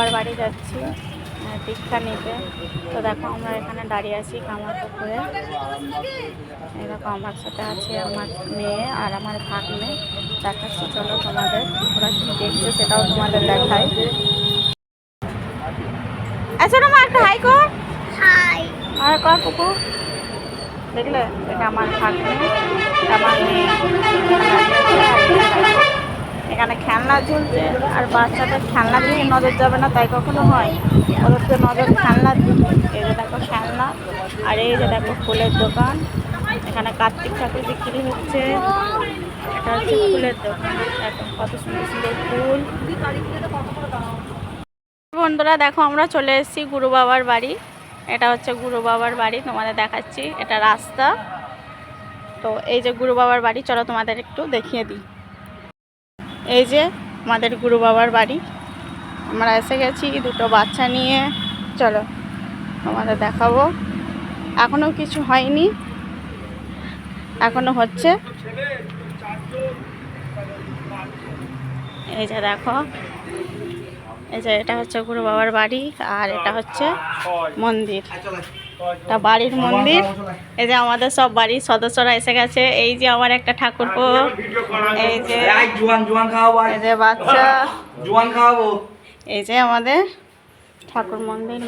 বাবার বাড়ি যাচ্ছি দীক্ষা নিতে। তো দেখো আমরা এখানে দাঁড়িয়ে আছি কামারপুকুরে। এরকম আমার সাথে আছে আমার মেয়ে আর আমার ভাগ্নে। দেখাচ্ছি চলো তোমাদের, ওরা কি দেখছে সেটাও তোমাদের দেখায়। আচ্ছা মা একটা হাই কর, হাই আর কর পুকু। দেখলে এটা আমার ভাগ্নে, আমার মেয়ে। এখানে খেলনা ঝুলছে, আর বাচ্চাদের খেলনা দিয়ে নজর যাবে না তাই কখনো হয়, ওদেরকে নজর খেলনা দিই। এই যে দেখো খেলনা, আর এই যে দেখো ফুলের দোকান। এখানে কার্তিক ঠাকুর বিক্রি হচ্ছে। এটা হচ্ছে ফুলের দোকান, দেখো কত সুন্দর সুন্দর ফুল। বন্ধুরা দেখো আমরা চলে এসেছি গুরু বাবার বাড়ি। এটা হচ্ছে গুরু বাবার বাড়ি, তোমাদের দেখাচ্ছি। এটা রাস্তা। তো এই যে গুরু বাবার বাড়ি, চলো তোমাদের একটু দেখিয়ে দিই। এই যে আমাদের গুরু বাবার বাড়ি, আমরা এসে গেছি দুটো বাচ্চা নিয়ে। চলো তোমাদের দেখাবো। এখনো কিছু হয়নি, এখনো হচ্ছে। এই যে দেখো, এই যে এটা হচ্ছে গুরু বাবার বাড়ি, আর এটা হচ্ছে মন্দির, এটা বাড়ির মন্দির। এই যে আমাদের সব বাড়ির সদস্যরা এসে গেছে। এই যে আমার একটা ঠাকুরপো, এই যে বাচ্চা, এই যে আমাদের ঠাকুর মন্দির,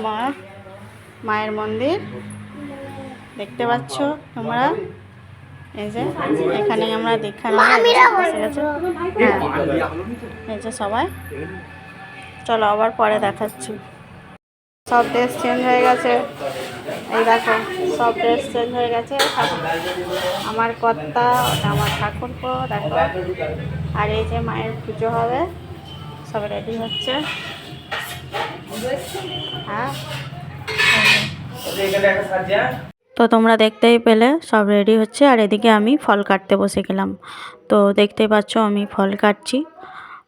মায়ের মন্দির দেখতে পাচ্ছ তোমরা। এই যে এখানে আমরা দীক্ষা বসে গেছে। হ্যাঁ এই যে সবাই, চলো আবার পরে দেখাচ্ছি। সব ড্রেস চেঞ্জ হয়ে গেছে, এই দেখো সব ড্রেস চেঞ্জ হয়ে গেছে। আমার কর্তা, ওটা আমার ঠাকুরপো দেখো। আর এই যে মায়ের পুজো হবে, সব রেডি হচ্ছে। হ্যাঁ তো তোমরা দেখতেই পেলে সব রেডি হচ্ছে। আর এদিকে আমি ফল কাটতে বসে গেলাম। তো দেখতেই পাচ্ছ আমি ফল কাটছি,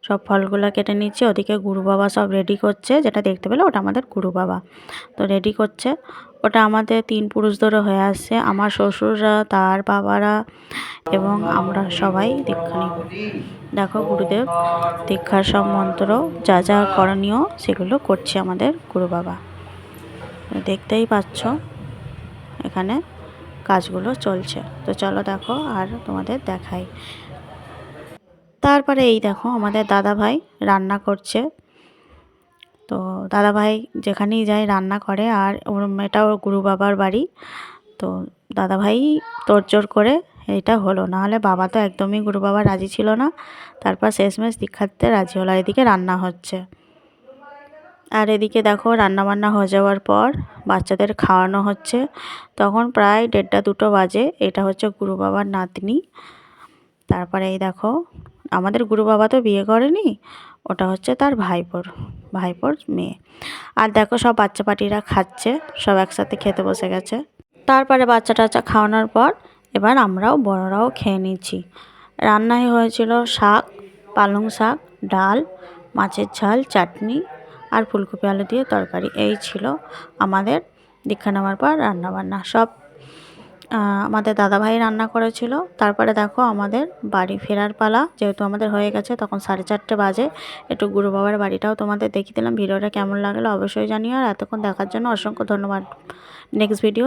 সব ফলগুলো কেটে নিচ্ছি। ওদিকে গুরু বাবা সব রেডি করছে, যেটা দেখতে পেলে ওটা আমাদের গুরু বাবা। তো রেডি করছে, ওটা আমাদের 3 পুরুষ ধরে হয়ে আসছে। আমার শ্বশুররা, তার বাবারা এবং আমরা সবাই দীক্ষা নিব। দেখো গুরুদেব দীক্ষার সব মন্ত্র যা যা করণীয় সেগুলো করছে আমাদের গুরু বাবা। দেখতেই পাচ্ছ এখানে কাজগুলো চলছে। তো চলো দেখো আর তোমাদের দেখাই। তারপরে এই দেখো আমাদের দাদা ভাই রান্না করছে। তো দাদা ভাই যেখানেই যায় রান্না করে, আর এটা ওর গুরু বাবার বাড়ি। তো দাদা ভাই তোড়জোড় করে এটা হলো, নাহলে বাবা তো একদমই গুরু বাবা রাজি ছিল না। তারপর শেষমেশ দীক্ষাতে রাজি হলো। আর এদিকে রান্না হচ্ছে, আর এদিকে দেখো রান্না বান্না হয়ে যাওয়ার পর বাচ্চাদের খাওয়ানো হচ্ছে। তখন প্রায় 1:30-2 বাজে। এটা হচ্ছে গুরু বাবার নাতনি। তারপরে এই দেখো আমাদের গুরু বাবা তো বিয়ে করেনি, ওটা হচ্ছে তার ভাইপোর মেয়ে। আর দেখো সব বাচ্চা পাটিরা খাচ্ছে, সব একসাথে খেতে বসে গেছে। তারপরে বাচ্চা টাচ্চা খাওয়ানোর পর এবার আমরাও বড়রাও খেয়ে নিচ্ছি। রান্নায় হয়েছিল শাক, পালং শাক, ডাল, মাছের ঝাল, চাটনি আর ফুলকপি আলু দিয়ে তরকারি। এই ছিল আমাদের দীক্ষা নেওয়ার পর রান্নাবান্না সব। আমাদের দাদাভাই রান্না করেছিল। তারপরে দেখো আমাদের বাড়ি ফেরার পালা, যেহেতু আমাদের হয়ে গেছে তখন 4:30 বাজে। একটু গুরু বাবার বাড়িটাও তোমাদের দেখিয়ে দিলাম। ভিডিওটা কেমন লাগলো অবশ্যই জানিও, আর এতক্ষণ দেখার জন্য অসংখ্য ধন্যবাদ। Next video